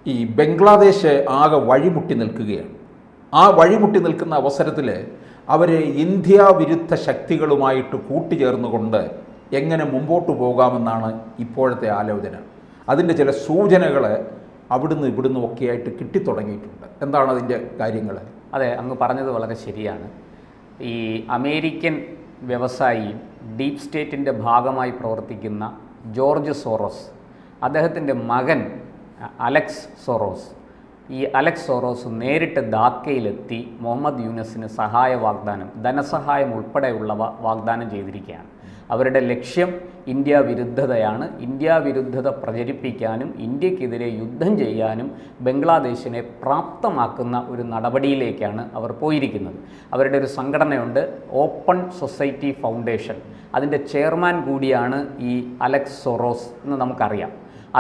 ഈ ബംഗ്ലാദേശ് ആകെ വഴിമുട്ടി നിൽക്കുകയാണ്. ആ വഴിമുട്ടി നിൽക്കുന്ന അവസരത്തിൽ അവർ ഇന്ത്യ വിരുദ്ധ ശക്തികളുമായിട്ട് കൂട്ടുചേർന്നുകൊണ്ട് എങ്ങനെ മുമ്പോട്ട് പോകാമെന്നാണ് ഇപ്പോഴത്തെ ആലോചന. അതിൻ്റെ ചില സൂചനകൾ അവിടുന്ന് ഇവിടുന്ന് ഒക്കെയായിട്ട് കിട്ടിത്തുടങ്ങിയിട്ടുണ്ട്. എന്താണ് അതിൻ്റെ കാര്യങ്ങൾ? അതെ, അങ്ങ് പറഞ്ഞത് വളരെ ശരിയാണ്. ഈ അമേരിക്കൻ വ്യവസായിയും ഡീപ് സ്റ്റേറ്റിൻ്റെ ഭാഗമായി പ്രവർത്തിക്കുന്ന ജോർജ് സോറോസ്, അദ്ദേഹത്തിൻ്റെ മകൻ അലക്സ് സോറോസ്, ഈ അലക്സ് സോറോസ് നേരിട്ട് ധാക്കയിലെത്തി മുഹമ്മദ് യൂനസിന് സഹായ വാഗ്ദാനം, ധനസഹായം ഉൾപ്പെടെയുള്ളവ വാഗ്ദാനം ചെയ്തിരിക്കുകയാണ്. അവരുടെ ലക്ഷ്യം ഇന്ത്യ വിരുദ്ധതയാണ്. ഇന്ത്യ വിരുദ്ധത പ്രചരിപ്പിക്കാനും ഇന്ത്യക്കെതിരെ യുദ്ധം ചെയ്യാനും ബംഗ്ലാദേശിനെ പ്രാപ്തമാക്കുന്ന ഒരു നടപടിയിലേക്കാണ് അവർ പോയിരിക്കുന്നത്. അവരുടെ ഒരു സംഘടനയുണ്ട്, ഓപ്പൺ സൊസൈറ്റി ഫൗണ്ടേഷൻ. അതിൻ്റെ ചെയർമാൻ കൂടിയാണ് ഈ അലക്സ് സോറോസ് എന്ന് നമുക്കറിയാം.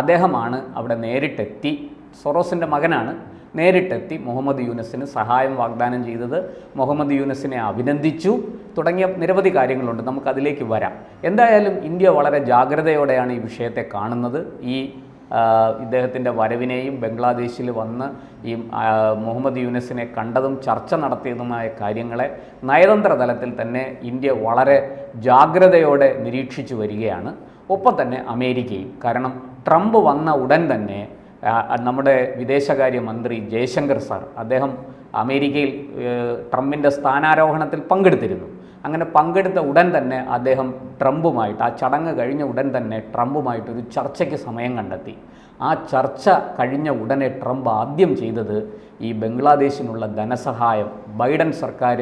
അദ്ദേഹമാണ് അവിടെ നേരിട്ടെത്തി, സൊറോസിൻ്റെ മകനാണ്, നേരിട്ടെത്തി മുഹമ്മദ് യൂനസിന് സഹായം വാഗ്ദാനം ചെയ്തത്, മുഹമ്മദ് യൂനസിനെ അഭിനന്ദിച്ചു തുടങ്ങിയ നിരവധി കാര്യങ്ങളുണ്ട്. നമുക്കതിലേക്ക് വരാം. എന്തായാലും ഇന്ത്യ വളരെ ജാഗ്രതയോടെയാണ് ഈ വിഷയത്തെ കാണുന്നത്. ഈ ഇദ്ദേഹത്തിൻ്റെ വരവിനെയും ബംഗ്ലാദേശിൽ വന്ന് ഈ മുഹമ്മദ് യൂനസിനെ കണ്ടതും ചർച്ച നടത്തിയതുമായ കാര്യങ്ങളെ നയതന്ത്ര തലത്തിൽ തന്നെ ഇന്ത്യ വളരെ ജാഗ്രതയോടെ നിരീക്ഷിച്ചു വരികയാണ്. ഒപ്പം തന്നെ അമേരിക്കയും. കാരണം ട്രംപ് വന്ന ഉടൻ തന്നെ നമ്മുടെ വിദേശകാര്യമന്ത്രി ജയശങ്കർ സാർ, അദ്ദേഹം അമേരിക്കയിൽ ട്രംപിൻ്റെ സ്ഥാനാരോഹണത്തിൽ പങ്കെടുത്തിരുന്നു. അങ്ങനെ പങ്കെടുത്ത ഉടൻ തന്നെ അദ്ദേഹം ട്രംപുമായിട്ട്, ആ ചടങ്ങ് കഴിഞ്ഞ ഉടൻ തന്നെ ട്രംപുമായിട്ടൊരു ചർച്ചയ്ക്ക് സമയം കണ്ടെത്തി. ആ ചർച്ച കഴിഞ്ഞ ഉടനെ ട്രംപ് ആദ്യം ചെയ്തത് ഈ ബംഗ്ലാദേശിനുള്ള ധനസഹായം, ബൈഡൻ സർക്കാർ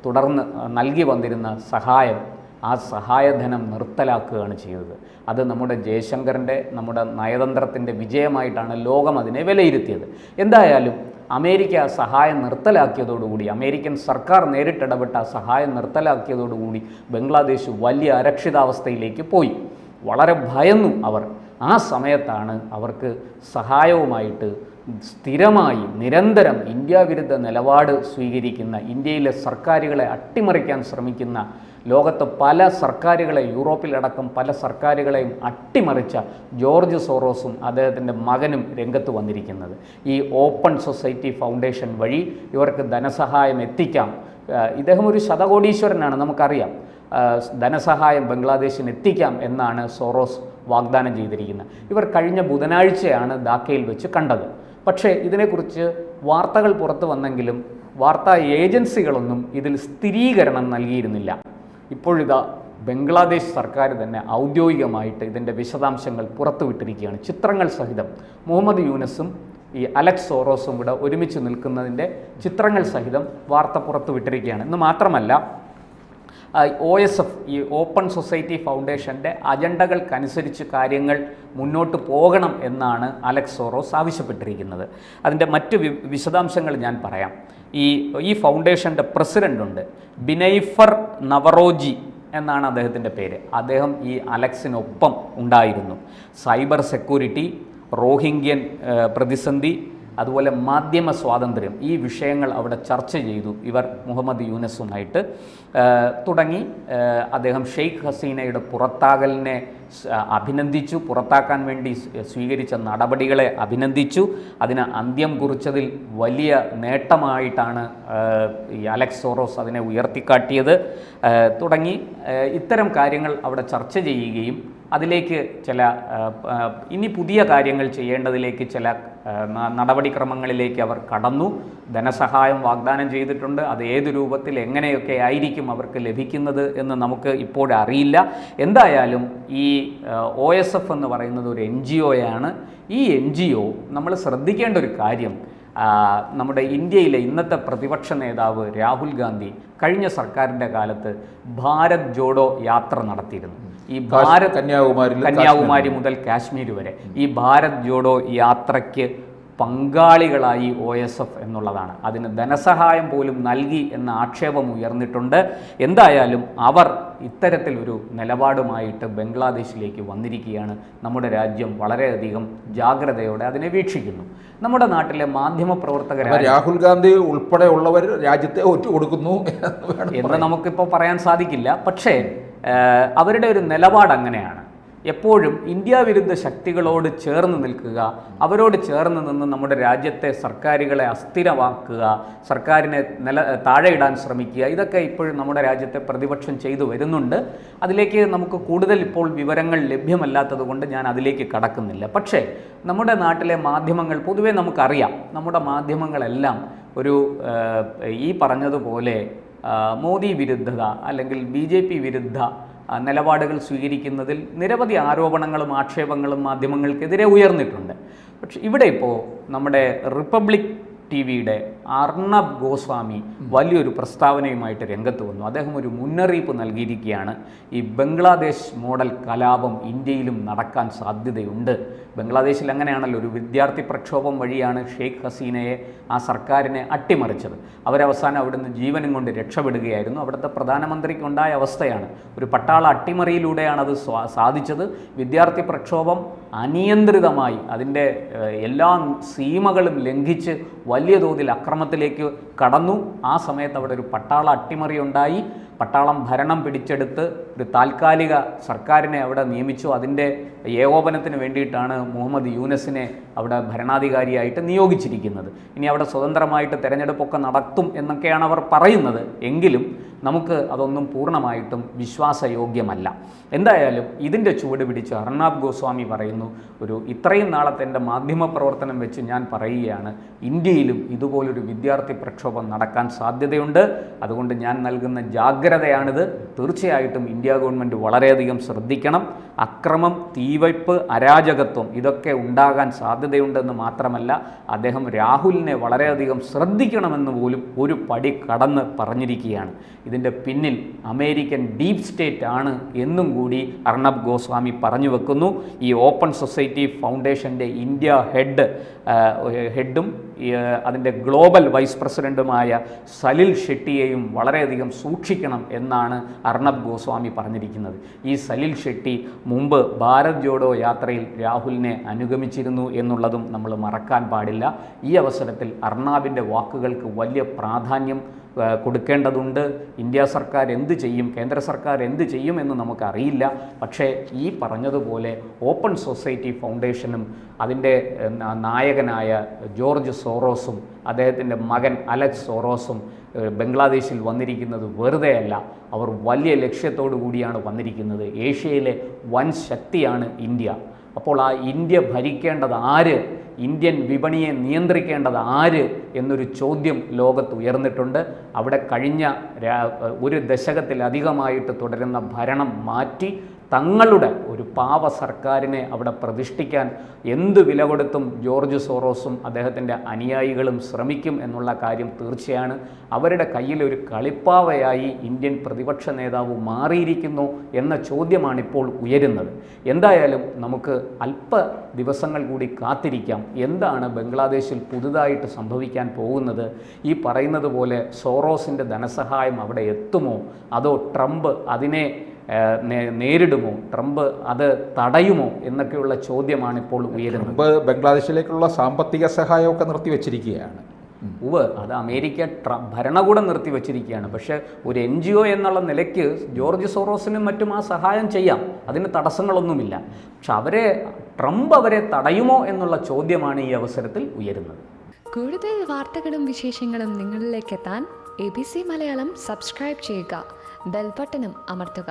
തുടർന്ന് നൽകി വന്നിരുന്ന സഹായം, ആ സഹായധനം നിർത്തലാക്കുകയാണ് ചെയ്തത്. അത് നമ്മുടെ ജയശങ്കറിൻ്റെ, നമ്മുടെ നയതന്ത്രത്തിൻ്റെ വിജയമായിട്ടാണ് ലോകം അതിനെ വിലയിരുത്തിയത്. എന്തായാലും അമേരിക്ക ആ സഹായം നിർത്തലാക്കിയതോടുകൂടി, അമേരിക്കൻ സർക്കാർ നേരിട്ടിടപെട്ട ആ സഹായം നിർത്തലാക്കിയതോടുകൂടി ബംഗ്ലാദേശ് വലിയ അരക്ഷിതാവസ്ഥയിലേക്ക് പോയി. വളരെ ഭയന്നു അവർ. ആ സമയത്താണ് അവർക്ക് സഹായവുമായിട്ട് സ്ഥിരമായി നിരന്തരം ഇന്ത്യ വിരുദ്ധ നിലപാട് സ്വീകരിക്കുന്ന, ഇന്ത്യയിലെ സർക്കാരുകളെ അട്ടിമറിക്കാൻ ശ്രമിക്കുന്ന, ലോകത്ത് പല സർക്കാരുകളെ, യൂറോപ്പിലടക്കം പല സർക്കാരുകളെയും അട്ടിമറിച്ച ജോർജ് സോറോസും അദ്ദേഹത്തിൻ്റെ മകനും രംഗത്ത് വന്നിരിക്കുന്നത്. ഈ ഓപ്പൺ സൊസൈറ്റി ഫൗണ്ടേഷൻ വഴി ഇവർക്ക് ധനസഹായം എത്തിക്കാം. ഇദ്ദേഹം ഒരു ശതകോടീശ്വരനാണ്, നമുക്കറിയാം. ധനസഹായം ബംഗ്ലാദേശിന് എത്തിക്കാം എന്നാണ് സോറോസ് വാഗ്ദാനം ചെയ്തിരിക്കുന്നത്. ഇവർ കഴിഞ്ഞ ബുധനാഴ്ചയാണ് ധാക്കയിൽ വെച്ച് കണ്ടത്. പക്ഷേ ഇതിനെക്കുറിച്ച് വാർത്തകൾ പുറത്തു വന്നെങ്കിലും വാർത്താ ഏജൻസികളൊന്നും ഇതിൽ സ്ഥിരീകരണം നൽകിയിരുന്നില്ല. ഇപ്പോഴിതാ ബംഗ്ലാദേശ് സർക്കാർ തന്നെ ഔദ്യോഗികമായിട്ട് ഇതിൻ്റെ വിശദാംശങ്ങൾ പുറത്തുവിട്ടിരിക്കുകയാണ്. ചിത്രങ്ങൾ സഹിതം മുഹമ്മദ് യൂനസും ഈ അലക്സ് സോറോസും കൂടെ ഒരുമിച്ച് നിൽക്കുന്നതിൻ്റെ ചിത്രങ്ങൾ സഹിതം വാർത്ത പുറത്തുവിട്ടിരിക്കുകയാണ്. എന്ന് മാത്രമല്ല, OSF, ഈ ഓപ്പൺ സൊസൈറ്റി ഫൗണ്ടേഷൻ്റെ അജണ്ടകൾക്കനുസരിച്ച് കാര്യങ്ങൾ മുന്നോട്ട് പോകണം എന്നാണ് അലക്സ് സോറോസ് ആവശ്യപ്പെട്ടിരിക്കുന്നത്. അതിൻ്റെ മറ്റ് വിശദാംശങ്ങൾ ഞാൻ പറയാം. ഈ ഫൗണ്ടേഷൻ്റെ പ്രസിഡൻ്റുണ്ട്, ബിനൈഫർ നവറോജി എന്നാണ് അദ്ദേഹത്തിൻ്റെ പേര്. അദ്ദേഹം ഈ അലക്സിനൊപ്പം ഉണ്ടായിരുന്നു. സൈബർ സെക്യൂരിറ്റി, റോഹിംഗ്യൻ പ്രതിസന്ധി, അതുപോലെ മാധ്യമ സ്വാതന്ത്ര്യം, ഈ വിഷയങ്ങൾ അവിടെ ചർച്ച ചെയ്തു ഇവർ മുഹമ്മദ് യൂനസുമായിട്ട്. തുടങ്ങി അദ്ദേഹം ഷെയ്ഖ് ഹസീനയുടെ പുറത്താകലിനെ അഭിനന്ദിച്ചു, പുറത്താക്കാൻ വേണ്ടി സ്വീകരിച്ച നടപടികളെ അഭിനന്ദിച്ചു. അതിന് അന്ത്യം കുറിച്ചതിൽ വലിയ നേട്ടമായിട്ടാണ് ഈ അലക്സ് സോറോസ് അതിനെ ഉയർത്തിക്കാട്ടിയത്. തുടങ്ങി ഇത്തരം കാര്യങ്ങൾ അവിടെ ചർച്ച ചെയ്യുകയും അതിലേക്ക് ചില ഇനി പുതിയ കാര്യങ്ങൾ ചെയ്യേണ്ടതിലേക്ക് ചില നടപടിക്രമങ്ങളിലേക്ക് അവർ കടന്നു. ധനസഹായം വാഗ്ദാനം ചെയ്തിട്ടുണ്ട്. അത് ഏത് രൂപത്തിൽ എങ്ങനെയൊക്കെ ആയിരിക്കും അവർക്ക് ലഭിക്കുന്നത് എന്ന് നമുക്ക് ഇപ്പോഴറിയില്ല. എന്തായാലും ഈ OSF എന്ന് പറയുന്നത് ഒരു NGO യാണ്. ഈ NGO നമ്മൾ ശ്രദ്ധിക്കേണ്ട ഒരു കാര്യം, നമ്മുടെ ഇന്ത്യയിലെ ഇന്നത്തെ പ്രതിപക്ഷ നേതാവ് രാഹുൽ ഗാന്ധി കഴിഞ്ഞ സർക്കാരിൻ്റെ കാലത്ത് ഭാരത് ജോഡോ യാത്ര നടത്തിയിരുന്നു. ഈ കന്യാകുമാരി മുതൽ കാശ്മീർ വരെ ഈ ഭാരത് ജോഡോ യാത്രയ്ക്ക് പങ്കാളികളായി OSF എന്നുള്ളതാണ്. അതിന് ധനസഹായം പോലും നൽകി എന്ന ആക്ഷേപം ഉയർന്നിട്ടുണ്ട്. എന്തായാലും അവർ ഇത്തരത്തിലൊരു നിലപാടുമായിട്ട് ബംഗ്ലാദേശിലേക്ക് വന്നിരിക്കുകയാണ്. നമ്മുടെ രാജ്യം വളരെയധികം ജാഗ്രതയോടെ അതിനെ വീക്ഷിക്കുന്നു. നമ്മുടെ നാട്ടിലെ മാധ്യമപ്രവർത്തകരായ രാഹുൽ ഗാന്ധി ഉൾപ്പെടെയുള്ളവർ രാജ്യത്തെ ഒറ്റുകൊടുക്കുന്നു എന്ന് നമുക്കിപ്പോൾ പറയാൻ സാധിക്കില്ല. പക്ഷേ അവരുടെ ഒരു നിലപാട് അങ്ങനെയാണ്. എപ്പോഴും ഇന്ത്യ വിരുദ്ധ ശക്തികളോട് ചേർന്ന് നിൽക്കുക, അവരോട് ചേർന്ന് നിന്ന് നമ്മുടെ രാജ്യത്തെ സർക്കാരുകളെ അസ്ഥിരമാക്കുക, സർക്കാരിനെ താഴെയിടാൻ ശ്രമിക്കുക, ഇതൊക്കെ ഇപ്പോഴും നമ്മുടെ രാജ്യത്തെ പ്രതിപക്ഷം ചെയ്തു വരുന്നുണ്ട്. അതിലേക്ക് നമുക്ക് കൂടുതൽ ഇപ്പോൾ വിവരങ്ങൾ ലഭ്യമല്ലാത്തത് കൊണ്ട് ഞാൻ അതിലേക്ക് കടക്കുന്നില്ല. പക്ഷേ നമ്മുടെ നാട്ടിലെ മാധ്യമങ്ങൾ പൊതുവേ നമുക്കറിയാം, നമ്മുടെ മാധ്യമങ്ങളെല്ലാം ഒരു ഈ പറഞ്ഞതുപോലെ മോദി വിരുദ്ധത അല്ലെങ്കിൽ BJP വിരുദ്ധ നിലപാടുകൾ സ്വീകരിക്കുന്നതിൽ നിരവധി ആരോപണങ്ങളും ആക്ഷേപങ്ങളും മാധ്യമങ്ങൾക്കെതിരെ ഉയർന്നിട്ടുണ്ട്. പക്ഷെ ഇവിടെ ഇപ്പോൾ നമ്മുടെ റിപ്പബ്ലിക് TV-യുടെ അർണബ് ഗോസ്വാമി വലിയൊരു പ്രസ്താവനയുമായിട്ട് രംഗത്ത് വന്നു. അദ്ദേഹം ഒരു മുന്നറിയിപ്പ് നൽകിയിരിക്കുകയാണ്. ഈ ബംഗ്ലാദേശ് മോഡൽ കലാപം ഇന്ത്യയിലും നടക്കാൻ സാധ്യതയുണ്ട്. ബംഗ്ലാദേശിൽ അങ്ങനെയാണല്ലോ, ഒരു വിദ്യാർത്ഥി പ്രക്ഷോഭം വഴിയാണ് ഷെയ്ഖ് ഹസീനയെ, ആ സർക്കാരിനെ അട്ടിമറിച്ചത്. അവരവസാനം അവിടുന്ന് ജീവനും കൊണ്ട് രക്ഷപ്പെടുകയായിരുന്നു. അവിടുത്തെ പ്രധാനമന്ത്രിക്കുണ്ടായ അവസ്ഥയാണ്. ഒരു പട്ടാള അട്ടിമറിയിലൂടെയാണ് അത് സാധിച്ചത്. വിദ്യാർത്ഥി പ്രക്ഷോഭം അനിയന്ത്രിതമായി അതിൻ്റെ എല്ലാ സീമകളും ലംഘിച്ച് വലിയ തോതിൽ അക്രമത്തിലേക്ക് കടന്നു. ആ സമയത്ത് അവിടെ ഒരു പട്ടാള അട്ടിമറി ഉണ്ടായി. പട്ടാളം ഭരണം പിടിച്ചെടുത്ത് ഒരു താൽക്കാലിക സർക്കാരിനെ അവിടെ നിയമിച്ചു. അതിൻ്റെ ഏകോപനത്തിന് വേണ്ടിയിട്ടാണ് മുഹമ്മദ് യൂനസിനെ അവിടെ ഭരണാധികാരിയായിട്ട് നിയോഗിച്ചിരിക്കുന്നത്. ഇനി അവിടെ സ്വതന്ത്രമായിട്ട് തെരഞ്ഞെടുപ്പൊക്കെ നടത്തും എന്നൊക്കെയാണ് അവർ പറയുന്നത്. എങ്കിലും നമുക്ക് അതൊന്നും പൂർണ്ണമായിട്ടും വിശ്വാസയോഗ്യമല്ല. എന്തായാലും ഇതിൻ്റെ ചുവട് പിടിച്ച് അർണബ് ഗോസ്വാമി പറയുന്നു, ഇത്രയും നാളത്തെ എൻ്റെ മാധ്യമ പ്രവർത്തനം വെച്ച് ഞാൻ പറയുകയാണ്, ഇന്ത്യയിലും ഇതുപോലൊരു വിദ്യാർത്ഥി പ്രക്ഷോഭം നടക്കാൻ സാധ്യതയുണ്ട്. അതുകൊണ്ട് ഞാൻ നൽകുന്ന ജാഗ്രതയാണിത്. തീർച്ചയായിട്ടും ഇന്ത്യ ഗവൺമെൻറ് വളരെയധികം ശ്രദ്ധിക്കണം. അക്രമം, തീവയ്പ്, അരാജകത്വം ഇതൊക്കെ ഉണ്ടാകാൻ സാധ്യതയുണ്ടെന്ന് മാത്രമല്ല, അദ്ദേഹം രാഹുലിനെ വളരെയധികം ശ്രദ്ധിക്കണമെന്ന് പോലും ഒരു പടി കടന്ന് പറഞ്ഞിരിക്കുകയാണ്. ഇതിൻ്റെ പിന്നിൽ അമേരിക്കൻ ഡീപ് സ്റ്റേറ്റ് ആണ് എന്നും കൂടി അർണബ് ഗോസ്വാമി പറഞ്ഞു വെക്കുന്നു. ഈ ഓപ്പൺ സൊസൈറ്റി ഫൗണ്ടേഷൻ്റെ ഇന്ത്യ ഹെഡും അതിൻ്റെ ഗ്ലോബൽ വൈസ് പ്രസിഡൻറ്റുമായ സലിൽ ഷെട്ടിയെയും വളരെയധികം സൂക്ഷിക്കണം എന്നാണ് അർണബ് ഗോസ്വാമി പറഞ്ഞിരിക്കുന്നത്. ഈ സലിൽ ഷെട്ടി മുമ്പ് ഭാരത് ജോഡോ യാത്രയിൽ രാഹുലിനെ അനുഗമിച്ചിരുന്നു എന്നുള്ളതും നമ്മൾ മറക്കാൻ പാടില്ല. ഈ അവസരത്തിൽ അർണാബിൻ്റെ വാക്കുകൾക്ക് വലിയ പ്രാധാന്യം കൊടുക്കേണ്ടതുണ്ട്. ഇന്ത്യ സർക്കാർ എന്ത് ചെയ്യും, കേന്ദ്ര സർക്കാർ എന്ത് ചെയ്യുമെന്ന് നമുക്കറിയില്ല. പക്ഷേ ഈ പറഞ്ഞതുപോലെ ഓപ്പൺ സൊസൈറ്റി ഫൗണ്ടേഷനും അതിൻ്റെ നായകനായ ജോർജ് സോറോസും അദ്ദേഹത്തിൻ്റെ മകൻ അലക്സ് സോറോസും ബംഗ്ലാദേശിൽ വന്നിരിക്കുന്നത് വെറുതെയല്ല. അവർ വലിയ ലക്ഷ്യത്തോടു കൂടിയാണ് വന്നിരിക്കുന്നത്. ഏഷ്യയിലെ വൻ ശക്തിയാണ് ഇന്ത്യ. അപ്പോൾ ആ ഇന്ത്യ ഭരിക്കേണ്ടത് ആര്, ഇന്ത്യൻ വിപണിയെ നിയന്ത്രിക്കേണ്ടത് ആര് എന്നൊരു ചോദ്യം ലോകത്ത് ഉയർന്നിട്ടുണ്ട്. അവിടെ കഴിഞ്ഞ ഒരു ദശകത്തിലധികമായിട്ട് തുടരുന്ന ഭരണം മാറ്റി തങ്ങളുടെ ഒരു പാവ സർക്കാരിനെ അവിടെ പ്രതിഷ്ഠിക്കാൻ എന്ത് വില കൊടുത്തും ജോർജ് സോറോസും അദ്ദേഹത്തിൻ്റെ അനുയായികളും ശ്രമിക്കും എന്നുള്ള കാര്യം തീർച്ചയാണ്. അവരുടെ കയ്യിൽ ഒരു കളിപ്പാവയായി ഇന്ത്യൻ പ്രതിപക്ഷ നേതാവ് മാറിയിരിക്കുന്നു എന്ന ചോദ്യമാണിപ്പോൾ ഉയരുന്നത്. എന്തായാലും നമുക്ക് അല്പ ദിവസങ്ങൾ കൂടി കാത്തിരിക്കാം. എന്താണ് ബംഗ്ലാദേശിൽ പുതുതായിട്ട് സംഭവിക്കാൻ പോകുന്നത്? ഈ പറയുന്നത് പോലെ സോറോസിൻ്റെ ധനസഹായം അവിടെ എത്തുമോ, അതോ ട്രംപ് അതിനെ നേരിടുമോ, ട്രംപ് അത് തടയുമോ എന്നൊക്കെയുള്ള ചോദ്യമാണ് ഇപ്പോൾ ഉയരുന്നത്. ട്രംപ് ബംഗ്ലാദേശിലേക്കുള്ള സാമ്പത്തിക സഹായമൊക്കെ നിർത്തിവെച്ചിരിക്കുകയാണ്. അത് അമേരിക്ക ഭരണകൂടം നിർത്തിവെച്ചിരിക്കുകയാണ്. പക്ഷേ ഒരു NGO എന്നുള്ള നിലയ്ക്ക് ജോർജ് സോറോസിനും മറ്റും ആ സഹായം ചെയ്യാം, അതിന് തടസ്സങ്ങളൊന്നുമില്ല. പക്ഷെ ട്രംപ് അവരെ തടയുമോ എന്നുള്ള ചോദ്യമാണ് ഈ അവസരത്തിൽ ഉയരുന്നത്. കൂടുതൽ വാർത്തകളും വിശേഷങ്ങളും നിങ്ങളിലേക്ക് എത്താൻ ABC മലയാളം സബ്സ്ക്രൈബ് ചെയ്യുക, ബെൽ ബട്ടണും അമർത്തുക.